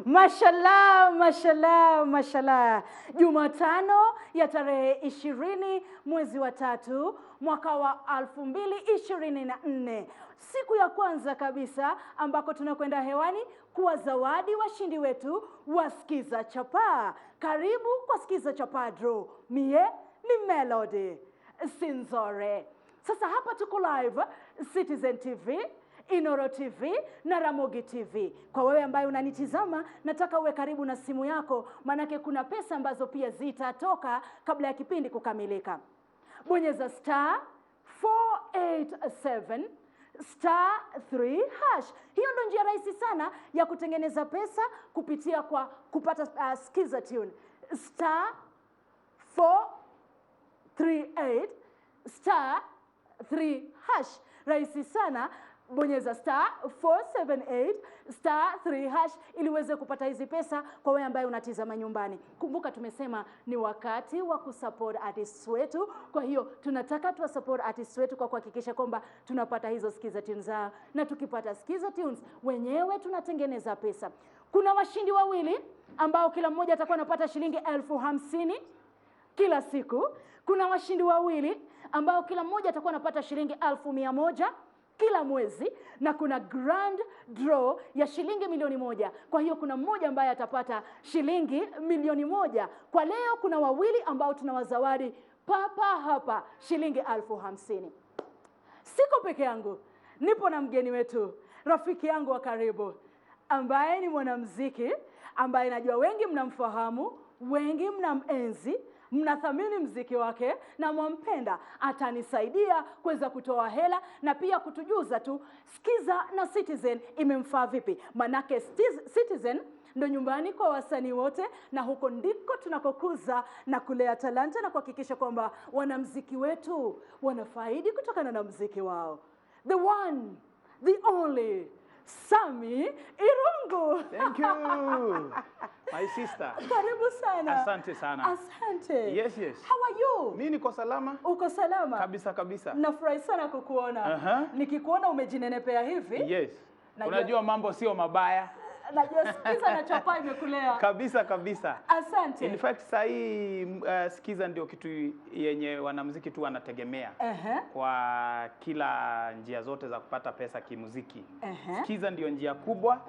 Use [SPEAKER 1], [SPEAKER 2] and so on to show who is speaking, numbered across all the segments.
[SPEAKER 1] Mashallah, mashallah, mashallah. Jumatano ya tarehe 20 mwezi wa 3 mwaka wa 2024. Siku ya kwanza kabisa ambako tunakwenda hewani kuwa zawadi washindi wetu wa Skiza Chapa. Karibu kwa Skiza Chapa draw. Mie ni Melody Sinzore. Sasa hapa tuko live Citizen TV, Inoro TV na Ramogi TV. Kwa wewe ambaye unanitizama, nataka uwe karibu na simu yako, manake kuna pesa ambazo pia zitatoka kabla ya kipindi kukamilika. Bonyeza *487 *3#. Hiyo ndio njia rahisi sana ya kutengeneza pesa kupitia kwa kupata Skiza tune. *438 *3#. Rahisi sana. Bonyeza *478 *3# ili uweze kupata hizi pesa kwa wewe ambaye unatizama nyumbani. Kumbuka tumesema ni wakati wa kusupport artists wetu. Kwa hiyo tunataka tuwa support artists wetu kwa kuhakikisha kwamba tunapata hizo Skiza tunes zao. Na tukipata Skiza tunes wenyewe tunatengeneza pesa. Kuna washindi wawili ambao kila mmoja atakuwa anapata shilingi 50,000 kila siku. Kuna washindi wawili ambao kila mmoja atakuwa anapata shilingi 100,000 kila mwezi, na kuna grand draw ya shilingi 1,000,000. Kwa hiyo kuna mmoja ambaye atapata shilingi 1,000,000. Kwa leo kuna wawili ambao tunawazawadi papa hapa shilingi 50,000. Siko peke yangu, nipo na mgeni wetu, rafiki yangu wa karibu ambaye ni mwanamuziki ambaye najua wengi mnamfahamu, wengi mnamenzi, mnathamini mziki wake na mwampenda. Atanisaidia kuweza kutoa hela na pia kutujuza tu Skiza na Citizen imemfaa vipi. Manake Citizen ndo nyumbani kwa wasanii wote, na huko ndiko tunakokuza na kulea talanta na kuhakikisha kwamba wanamziki wetu wanafaidi kutokana na mziki wao. The one, the only, Sami Irungu.
[SPEAKER 2] Thank you. My sister.
[SPEAKER 1] Karibu sana.
[SPEAKER 2] Asante sana.
[SPEAKER 1] Asante.
[SPEAKER 2] Yes, yes.
[SPEAKER 1] How are you?
[SPEAKER 2] Mimi niko salama.
[SPEAKER 1] Uko salama?
[SPEAKER 2] Kabisa kabisa.
[SPEAKER 1] Nafurahi sana kukuona. Nikikuona umejinenepea hivi.
[SPEAKER 2] Yes. Unajua mambo sio mabaya.
[SPEAKER 1] Najua Skiza na Chapa imekulea.
[SPEAKER 2] Kabisa kabisa.
[SPEAKER 1] Asante.
[SPEAKER 2] In fact sahi Skiza ndio kitu yenye wanamuziki tu wanategemea. Kwa kila njia zote za kupata pesa kimuziki. Skiza ndio njia kubwa.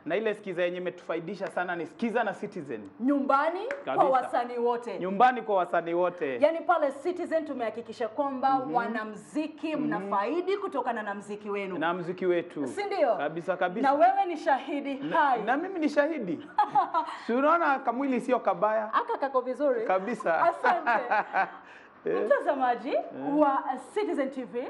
[SPEAKER 2] Na ile Skiza yenye imetufaidisha sana ni Skiza na Citizen.
[SPEAKER 1] Nyumbani kwa wasanii wote.
[SPEAKER 2] Nyumbani kwa wasanii wote.
[SPEAKER 1] Yaani pale Citizen tumehakikisha kwamba wanamuziki mnafaidi kutokana na muziki wenu.
[SPEAKER 2] Na muziki wetu.
[SPEAKER 1] Si ndio?
[SPEAKER 2] Kabisa kabisa.
[SPEAKER 1] Na wewe ni shahidi hai.
[SPEAKER 2] Na mimi ni shahidi. Si unaona kamwili sio kabaya.
[SPEAKER 1] Aka kako vizuri.
[SPEAKER 2] Kabisa.
[SPEAKER 1] Asante. Mtazamaji wa Citizen TV,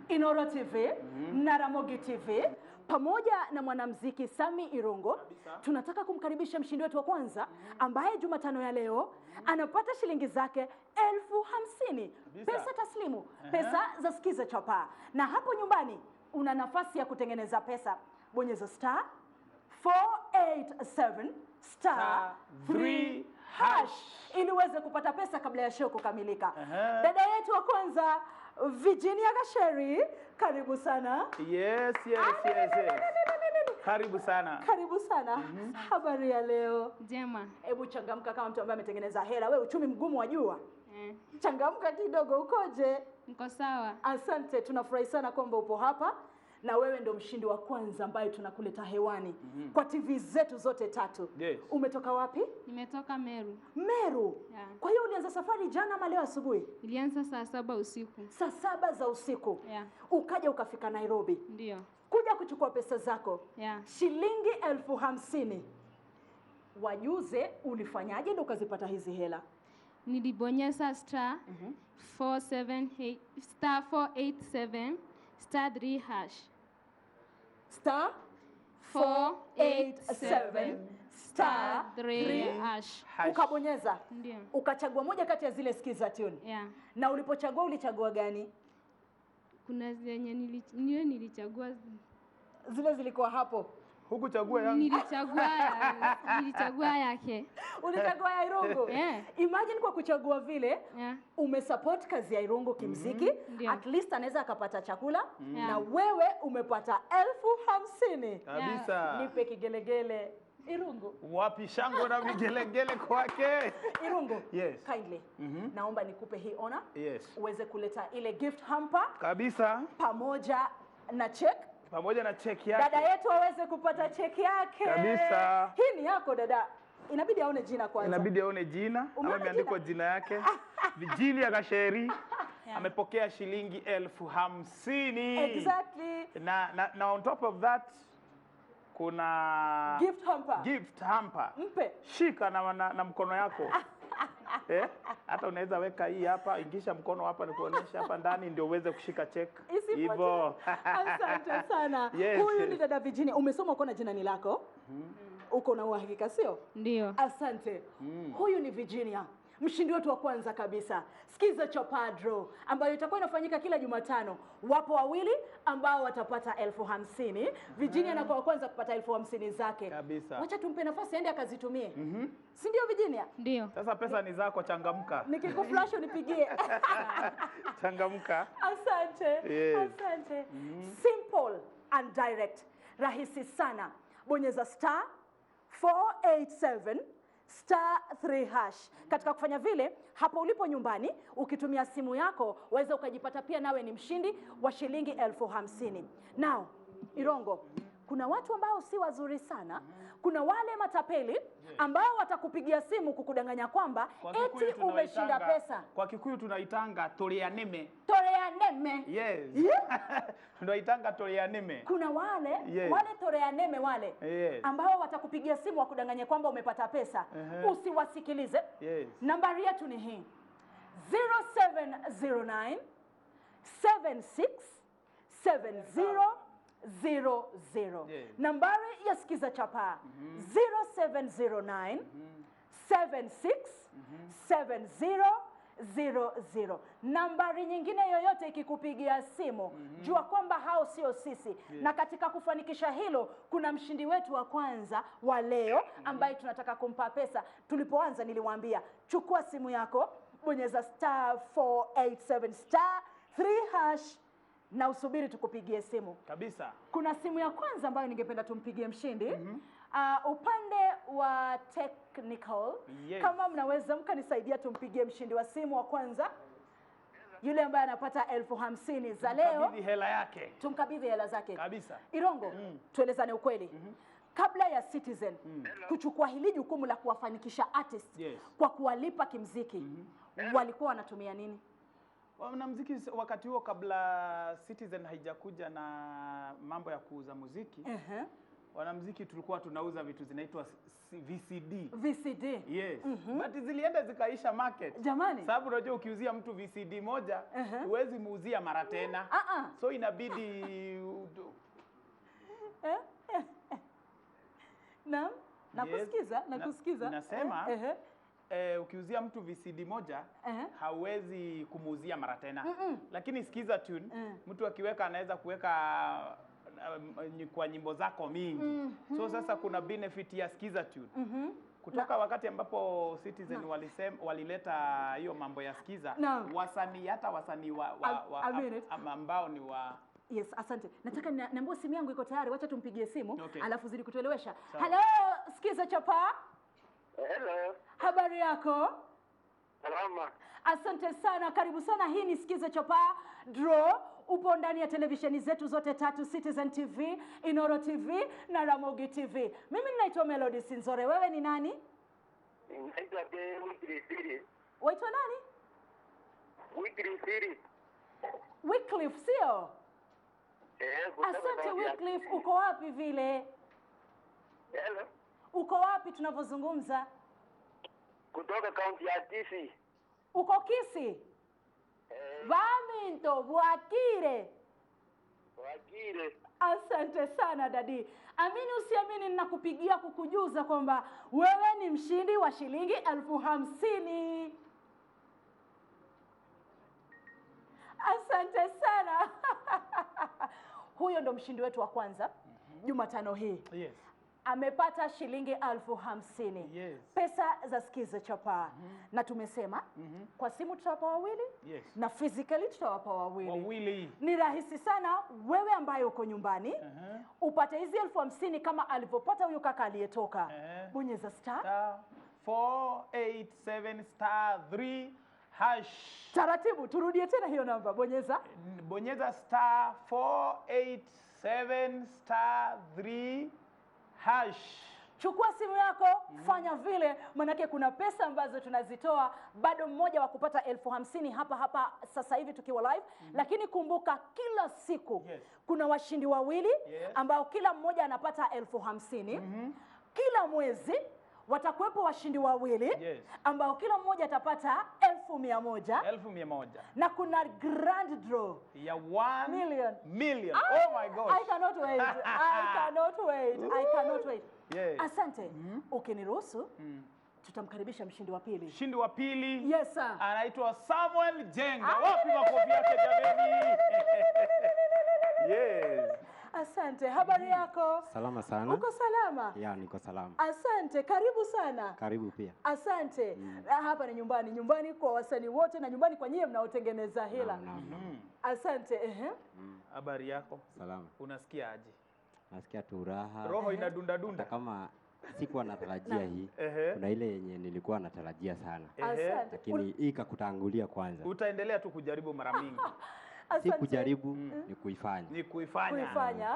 [SPEAKER 1] Inoro TV na Ramogi TV pamoja na mwanamuziki Sami Irungu, tunataka kumkaribisha mshindi wetu wa kwanza ambaye Jumatano ya leo anapata shilingi zake 50,000 pesa taslimu, pesa za Skiza Chapa. Na hapo nyumbani una nafasi ya kutengeneza pesa. Bonyeza *487 *3# ili uweze kupata pesa kabla ya show kukamilika. Dada yetu wa kwanza Virginia Gasheri, karibu sana.
[SPEAKER 2] Yes. Karibu sana.
[SPEAKER 1] Karibu sana. Habari ya leo?
[SPEAKER 3] Jema.
[SPEAKER 1] Hebu changamka kama mtu ambaye ametengeneza hela. Wewe uchumi mgumu wajua. Changamka kidogo, ukoje?
[SPEAKER 3] Niko sawa.
[SPEAKER 1] Asante, tunafurahi sana kwamba upo hapa. Na wewe ndo mshindi wa kwanza ambaye tunakuleta hewani kwa TV zetu zote 3.
[SPEAKER 2] Yes.
[SPEAKER 1] Umetoka wapi?
[SPEAKER 3] Nimetoka Meru.
[SPEAKER 1] Meru?
[SPEAKER 3] Yeah.
[SPEAKER 1] Kwa hiyo ulianza safari jana ama leo asubuhi?
[SPEAKER 3] Ilianza saa 7 usiku.
[SPEAKER 1] Saa 7 za usiku?
[SPEAKER 3] Yeah.
[SPEAKER 1] Ukaja ukafika Nairobi?
[SPEAKER 3] Ndio.
[SPEAKER 1] Kuja kuchukua pesa zako?
[SPEAKER 3] Yeah.
[SPEAKER 1] Shilingi 50,000. Wajuze ulifanyaje ndio ukazipata hizi hela?
[SPEAKER 3] Nilibonyeza *487
[SPEAKER 1] *487 *3#. Ukabonyeza?
[SPEAKER 3] Ndio.
[SPEAKER 1] Ukachagua moja kati ya zile Skiza tune?
[SPEAKER 3] Yeah.
[SPEAKER 1] Na ulipochagua ulichagua gani?
[SPEAKER 3] Kuna zenye nilichagua.
[SPEAKER 1] Zile zilikuwa hapo.
[SPEAKER 2] Hukuchagua yangu?
[SPEAKER 3] Nilichagua yake.
[SPEAKER 1] Ulichagua ya Irungu? Imagine kwa kuchagua vile, umesupport kazi ya Irungu kimziki, at least anaweza akapata chakula, na wewe umepata 50,000.
[SPEAKER 2] Kabisa.
[SPEAKER 1] Nipe kigelegele. Irungu.
[SPEAKER 2] Wapi shangwe na vigelegele kwake?
[SPEAKER 1] Irungu.
[SPEAKER 2] Yes.
[SPEAKER 1] Kindly. Naomba nikupe hii honor.
[SPEAKER 2] Yes.
[SPEAKER 1] Uweze kuleta ile gift hamper.
[SPEAKER 2] Kabisa.
[SPEAKER 1] Pamoja na check.
[SPEAKER 2] Pamoja na check yake.
[SPEAKER 1] Dada yetu aweze kupata check yake.
[SPEAKER 2] Kabisa.
[SPEAKER 1] Hii ni yako dada. Inabidi aone jina kwanza.
[SPEAKER 2] Inabidi aone jina. Ama imeandikwa jina yake. Virginia Gasheri. Amepokea shilingi 50,000.
[SPEAKER 1] Exactly.
[SPEAKER 2] Na on top of that kuna
[SPEAKER 1] gift hamper.
[SPEAKER 2] Gift hamper.
[SPEAKER 1] Mpe.
[SPEAKER 2] Shika na mkono yako. Hata unaweza weka hii hapa, ingisha mkono hapa nikuonesha hapa ndani ndio uweze kushika check.
[SPEAKER 1] Hivyo. Asante sana.
[SPEAKER 2] Yes.
[SPEAKER 1] Huyu ni dada Virginia. Umesoma uko na jina ni lako? Uko na uhakika sio?
[SPEAKER 3] Ndio.
[SPEAKER 1] Asante. Huyu ni Virginia. Mshindi wetu wa kwanza kabisa. Skiza Chapa draw ambayo itakuwa inafanyika kila Jumatano. Wapo wawili ambao watapata 50,000. Virginia anakuwa wa kwanza kupata 50,000 zake.
[SPEAKER 2] Kabisa.
[SPEAKER 1] Wacha tumpe nafasi aende akazitumie. Si ndio Virginia?
[SPEAKER 3] Ndio.
[SPEAKER 2] Sasa pesa ni zako, changamka.
[SPEAKER 1] Nikikuflash unipigie.
[SPEAKER 2] Changamka.
[SPEAKER 1] Asante.
[SPEAKER 2] Yes.
[SPEAKER 1] Asante. Simple and direct. Rahisi sana. Bonyeza star 487 star 3 hash. Katika kufanya vile, hapo ulipo nyumbani, ukitumia simu yako, waweza ukajipata pia nawe ni mshindi wa shilingi 50,000. Now, Irongo, kuna watu ambao si wazuri sana. Kuna wale matapeli ambao watakupigia simu kukudanganya kwamba eti umeshinda pesa.
[SPEAKER 2] Kwa Kikuyu tunaitanga torea neme.
[SPEAKER 1] Torea neme.
[SPEAKER 2] Yes. Tunaitanga torea neme.
[SPEAKER 1] Kuna wale
[SPEAKER 2] Yes.
[SPEAKER 1] wale torea neme wale
[SPEAKER 2] Yes.
[SPEAKER 1] ambao watakupigia simu wakudanganya kwamba umepata pesa. Usiwasikilize.
[SPEAKER 2] Yes.
[SPEAKER 1] Nambari yetu ni hii 0709 76 7000.
[SPEAKER 2] Yes.
[SPEAKER 1] Nambari ya Skiza Chapa 0709 76 7000. Nambari nyingine yoyote ikikupigia simu, jua kwamba hao sio sisi. Na katika kufanikisha hilo, kuna mshindi wetu wa kwanza wa leo ambaye tunataka kumpa pesa. Tulipoanza niliwaambia, chukua simu yako, bonyeza star 487 star 3 hash na usubiri tukupigie simu.
[SPEAKER 2] Kabisa.
[SPEAKER 1] Kuna simu ya kwanza ambayo ningependa tumpigie mshindi. Upande wa technical,
[SPEAKER 2] Yes.
[SPEAKER 1] kama mnaweza mkanisaidia tumpigie mshindi wa simu wa kwanza, yule ambaye anapata 50,000 za leo.
[SPEAKER 2] Kabidhi hela yake.
[SPEAKER 1] Tumkabidhi hela zake.
[SPEAKER 2] Kabisa.
[SPEAKER 1] Irongo, tuelezane ukweli. Kabla ya Citizen kuchukua hili jukumu la kuwafanikisha artist
[SPEAKER 2] Yes.
[SPEAKER 1] kwa kuwalipa kimziki, walikuwa wanatumia nini?
[SPEAKER 2] Wanamuziki wakati huo kabla Citizen haijakuja na mambo ya kuuza muziki, wanamuziki tulikuwa tunauza vitu zinaitwa VCD.
[SPEAKER 1] VCD.
[SPEAKER 2] Yes. But zilienda zikaisha market.
[SPEAKER 1] Jamani.
[SPEAKER 2] Sababu unajua ukiuzia mtu VCD moja, huwezi muuzia mara tena. So inabidi
[SPEAKER 1] Nakusikiza.
[SPEAKER 2] Nasema ukiuzia mtu VCD moja hauwezi kumuuzia mara tena. Lakini Skiza tune mtu akiweka anaweza kuweka kwa nyimbo zako mingi. So sasa kuna benefit ya Skiza tune. Kutoka wakati ambapo Citizen walileta hiyo mambo ya Skiza, wasanii ambao ni wa
[SPEAKER 1] Yes, asante. Nataka niambie simu yangu iko tayari, wacha tumpigie simu,
[SPEAKER 2] Okay.
[SPEAKER 1] alafu zidi kutuelewesha. Hello, Skiza Chapa.
[SPEAKER 4] Hello.
[SPEAKER 1] Habari yako?
[SPEAKER 4] Salama.
[SPEAKER 1] Asante sana, karibu sana. Hii ni Skiza Chapa draw. Upo ndani ya televisheni zetu zote tatu, Citizen TV, Inoro TV na Ramogi TV. Mimi ninaitwa Melody Sinzore. Wewe ni nani?
[SPEAKER 4] Naitwa Wycliffe.
[SPEAKER 1] Waitwa nani?
[SPEAKER 4] Wycliffe.
[SPEAKER 1] Wycliffe, sio? Asante Wycliffe, uko wapi vile?
[SPEAKER 4] Hello.
[SPEAKER 1] Uko wapi tunavyozungumza?
[SPEAKER 4] Kutoka kaunti ya Kisii.
[SPEAKER 1] Uko Kisii? Baminto Bwakire.
[SPEAKER 4] Wakire.
[SPEAKER 1] Asante sana dadi. Amini usiamini, ninakupigia kukujuza kwamba wewe ni mshindi wa shilingi 50,000. Asante sana. Huyo ndo mshindi wetu wa kwanza Jumatano hii.
[SPEAKER 2] Yes.
[SPEAKER 1] amepata shilingi 50,000.
[SPEAKER 2] Yes.
[SPEAKER 1] Pesa za Skiza Chapa. Na tumesema kwa simu tutawapa wawili,
[SPEAKER 2] Yes.
[SPEAKER 1] na physically tutawapa wawili.
[SPEAKER 2] Wawili.
[SPEAKER 1] Ni rahisi sana wewe ambaye uko nyumbani upate hizi 50,000 kama alivyopata huyu kaka aliyetoka. Bonyeza star
[SPEAKER 2] 487 star 3 hash.
[SPEAKER 1] Taratibu, turudie tena hiyo namba.
[SPEAKER 2] Bonyeza star 487 star 3 hash.
[SPEAKER 1] Chukua simu yako, fanya vile, manake kuna pesa ambazo tunazitoa, bado mmoja wa kupata 50,000 hapa sasa hivi tukiwa live. Lakini kumbuka kila siku kuna washindi wawili ambao kila mmoja anapata 50,000. Kila mwezi watakuwepo washindi wawili ambao kila mmoja atapata 100,000.
[SPEAKER 2] 100,000.
[SPEAKER 1] Na kuna grand draw
[SPEAKER 2] ya 1 million. Oh my gosh.
[SPEAKER 1] I cannot wait. I cannot wait.
[SPEAKER 2] Yes.
[SPEAKER 1] Asante. Ukiniruhusu tutamkaribisha mshindi wa pili.
[SPEAKER 2] Mshindi wa pili.
[SPEAKER 1] Yes sir.
[SPEAKER 2] Anaitwa Samuel Jenga. Wapi makofi yake jameni? Yes.
[SPEAKER 1] Asante. Habari yako?
[SPEAKER 5] Salama sana.
[SPEAKER 1] Uko salama?
[SPEAKER 5] Ya, niko salama.
[SPEAKER 1] Asante. Karibu sana.
[SPEAKER 5] Karibu pia.
[SPEAKER 1] Asante. Hapa ni nyumbani kwa wasanii wote na nyumbani kwa nyie mnaotengeneza hela. Asante.
[SPEAKER 2] Habari yako?
[SPEAKER 5] Salama.
[SPEAKER 2] Unasikia aje?
[SPEAKER 5] Nasikia tu raha.
[SPEAKER 2] Roho inadunda dunda.
[SPEAKER 5] Kama sikuwa natarajia hii. Kuna ile yenye nilikuwa natarajia sana.
[SPEAKER 1] Asante.
[SPEAKER 5] Lakini hii kakutangulia kwanza.
[SPEAKER 2] Utaendelea tu kujaribu mara mingi.
[SPEAKER 5] Si kujaribu, ni kuifanya.
[SPEAKER 2] Ni kuifanya.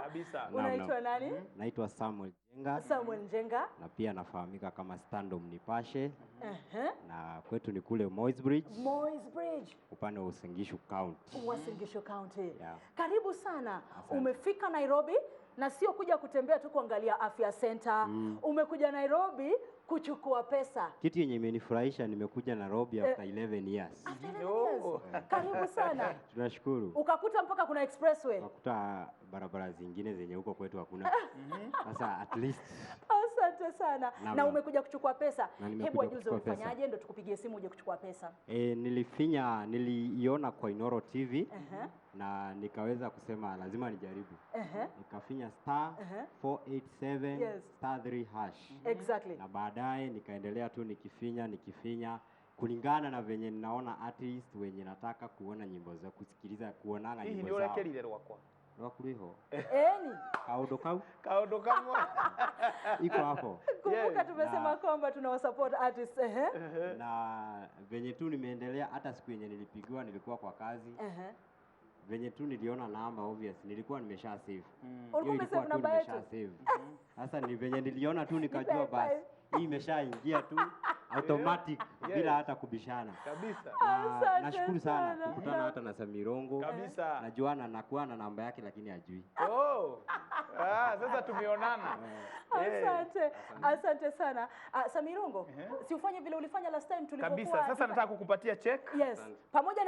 [SPEAKER 2] Kabisa.
[SPEAKER 1] Unaitwa nani?
[SPEAKER 5] Naitwa Samuel Jenga.
[SPEAKER 1] Samuel Jenga.
[SPEAKER 5] Na pia nafahamika kama Stand-up Nipashe. Na kwetu ni kule Moi's Bridge. Upande wa Uasin Gishu County.
[SPEAKER 1] Karibu sana.
[SPEAKER 5] Asante.
[SPEAKER 1] Umefika Nairobi na sio kuja kutembea tu kuangalia afya center. Umekuja Nairobi kuchukua pesa.
[SPEAKER 5] Kitu yenye imenifurahisha, nimekuja Nairobi after 11 years.
[SPEAKER 1] After 11 years. Karibu sana.
[SPEAKER 5] Tunashukuru.
[SPEAKER 1] Ukakuta mpaka kuna expressway.
[SPEAKER 5] Ukakuta barabara zingine zenye huko kwetu hakuna. Sasa at least.
[SPEAKER 1] Asante sana. Na umekuja kuchukua pesa. Hebu wajuze ulifanyaje ndio tukupigie simu uje kuchukua pesa.
[SPEAKER 5] Niliiona kwa Inoro TV. Na nikaweza kusema lazima nijaribu. Nikafinya star 487 star 3 hash.
[SPEAKER 1] Exactly.
[SPEAKER 5] Na baadaye nikaendelea tu nikifinya kulingana na venye ninaona artist wenye nataka kuona nyimbo za kusikiliza kuonana nyimbo zao.
[SPEAKER 2] Hii ndio kelele rwakwa.
[SPEAKER 5] Rwakuliho.
[SPEAKER 1] Eni.
[SPEAKER 5] Kaodoka. Iko hapo.
[SPEAKER 1] Kumbuka tumesema kwamba tunawasupport artists.
[SPEAKER 5] Na venye tu nimeendelea hata siku yenye nilipigiwa nilikuwa kwa kazi. Venye tu niliona namba obvious nilikuwa nimesha save.
[SPEAKER 1] Ulikuwa umesave namba yetu?
[SPEAKER 5] Sasa ni venye niliona tu nikajua basi hii imeshaingia tu automatic bila hata kubishana.
[SPEAKER 2] Kabisa.
[SPEAKER 5] Nashukuru sana kukutana hata na Samirongo.
[SPEAKER 2] Kabisa.
[SPEAKER 5] Najuana nakuwa na namba yake lakini hajui.
[SPEAKER 2] Sasa tumeonana.
[SPEAKER 1] Asante sana. Samirongo, si ufanye vile ulifanya last time tulipokuwa.
[SPEAKER 2] Kabisa. Sasa nataka kukupatia check.
[SPEAKER 1] Yes. Pamoja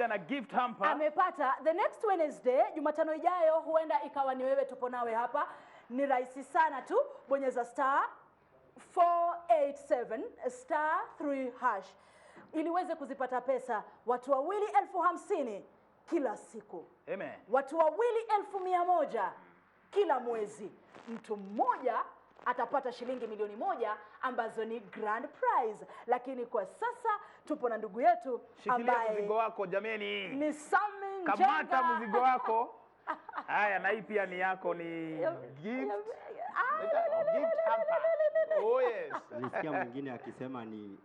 [SPEAKER 1] na gift hamper. Amepata the next Wednesday, Jumatano ijayo, huenda ikawa ni wewe tupo nawe hapa. Ni rahisi sana tu, bonyeza star 487 star 3 hash ili uweze kuzipata pesa. Watu wawili 50,000 kila siku.
[SPEAKER 2] Amen.
[SPEAKER 1] Watu wawili 100,000 kila mwezi. Mtu mmoja atapata shilingi milioni 1 ambazo ni grand prize. Lakini kwa sasa tupo na ndugu yetu ambaye
[SPEAKER 2] shikilia mzigo wako jameni.
[SPEAKER 1] Ni Samuel Jenga.
[SPEAKER 2] Kamata mzigo wako. Haya, na hii pia ni yako, ni gift hamper. Oh yes.
[SPEAKER 5] Nilisikia mwingine akisema ni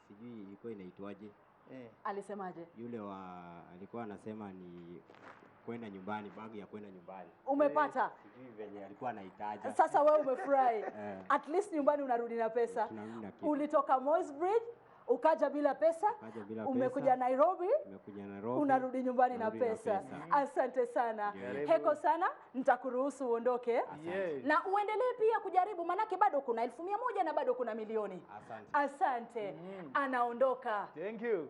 [SPEAKER 5] sijui ilikuwa inaitwaje.
[SPEAKER 1] Alisemaje?
[SPEAKER 5] Yule alikuwa anasema ni kwenda nyumbani, bagi ya kwenda nyumbani.
[SPEAKER 1] Umepata?
[SPEAKER 5] Sijui venye alikuwa anahitaji.
[SPEAKER 1] Sasa wewe umefurahi. At least nyumbani unarudi na pesa. Ulitoka Moi's Bridge ukaja bila pesa, umekuja Nairobi, unarudi nyumbani na pesa. Asante sana. Heko sana, nitakuruhusu uondoke. Na uendelee pia kujaribu, manake bado kuna 100,000 na bado kuna milioni. Asante. Anaondoka.
[SPEAKER 2] Thank you.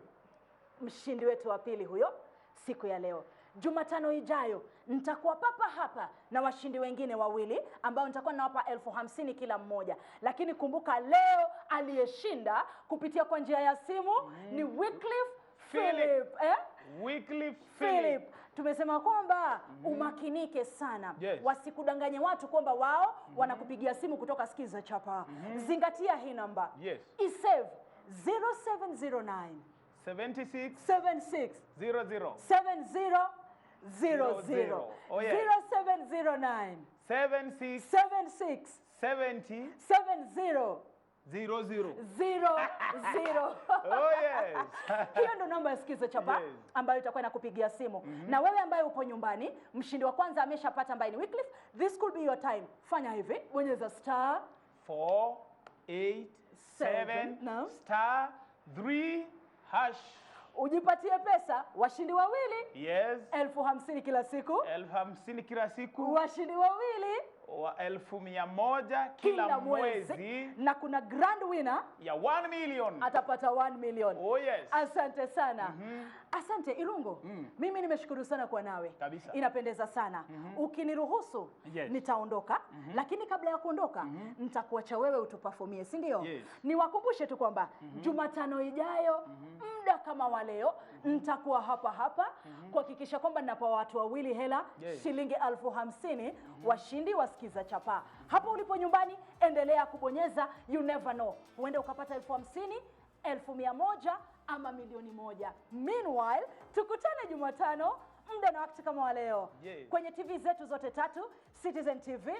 [SPEAKER 1] Mshindi wetu wa pili huyo siku ya leo. Jumatano ijayo nitakuwa papa hapa na washindi wengine wawili ambao nitakuwa nawapa 50,000 kila mmoja. Lakini kumbuka leo aliyeshinda kupitia kwa njia ya simu ni Wycliffe Philip.
[SPEAKER 2] Wycliffe
[SPEAKER 1] Philip. Tumesema kwamba umakinike sana.
[SPEAKER 2] Yes.
[SPEAKER 1] Wasikudanganye watu kwamba wao wanakupigia simu kutoka Skiza Chapa. Zingatia hii namba.
[SPEAKER 2] Yes.
[SPEAKER 1] Isave 0709
[SPEAKER 2] 76
[SPEAKER 1] 76
[SPEAKER 2] 00
[SPEAKER 1] 7000.
[SPEAKER 2] Oh, yes.
[SPEAKER 1] 0709
[SPEAKER 2] 76
[SPEAKER 1] 76
[SPEAKER 2] 70
[SPEAKER 1] 70
[SPEAKER 2] 00.
[SPEAKER 1] 00.
[SPEAKER 2] Oh yes.
[SPEAKER 1] Hiyo ndo namba ya Skiza Chapa
[SPEAKER 2] Yes.
[SPEAKER 1] ambayo itakuwa inakupigia simu. Na wewe ambaye upo nyumbani, mshindi wa kwanza ameshapata ambaye ni Wycliffe. This could be your time. Fanya hivi, bonyeza star
[SPEAKER 2] 487
[SPEAKER 1] No.
[SPEAKER 2] star 3 hash.
[SPEAKER 1] ujipatie pesa. Washindi wawili
[SPEAKER 2] Yes.
[SPEAKER 1] 50,000 kila siku.
[SPEAKER 2] 50,000 kila siku.
[SPEAKER 1] Washindi wawili
[SPEAKER 2] Wa 1,100 kila mwezi.
[SPEAKER 1] Na kuna grand winner
[SPEAKER 2] Ya 1 million.
[SPEAKER 1] atapata 1 million.
[SPEAKER 2] Oh yes.
[SPEAKER 1] Asante sana. Asante Irungo. Mimi nimeshukuru sana kwa nawe.
[SPEAKER 2] Kabisa.
[SPEAKER 1] Inapendeza sana. Ukiniruhusu
[SPEAKER 2] Yes.
[SPEAKER 1] nitaondoka, lakini kabla ya kuondoka nitakuacha wewe utuperformie, si ndio?
[SPEAKER 2] Yes.
[SPEAKER 1] Niwakumbushe tu kwamba Jumatano ijayo muda kama wa leo nitakuwa hapa kuhakikisha kwamba ninapa watu wawili hela shilingi 50,000 washindi wa Skiza Chapa. Hapo ulipo nyumbani endelea kubonyeza, you never know. Huenda ukapata 50,000, 100,000 ama milioni 1. Meanwhile, tukutane Jumatano muda na wakati kama wa leo. Kwenye TV zetu zote tatu, Citizen TV,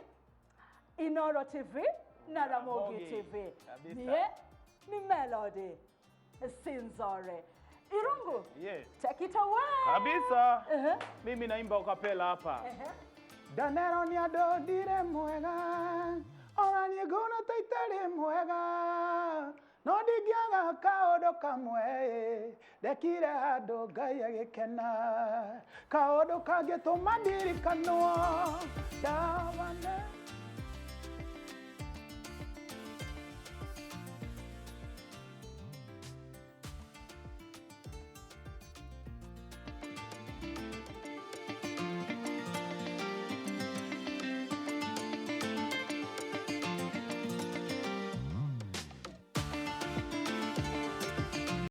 [SPEAKER 1] Inoro TV na Ramogi TV. Ni Melody Sinzore. Irungu.
[SPEAKER 2] Yes.
[SPEAKER 1] Take it away.
[SPEAKER 2] Kabisa. Mimi naimba ukapela hapa. Danero ni adodire mwega, ona ni gona taitare mwega, no digiaga kaodo kamwe, dekire hado gaya gekena, kaodo kage to mandiri kanwa, davane.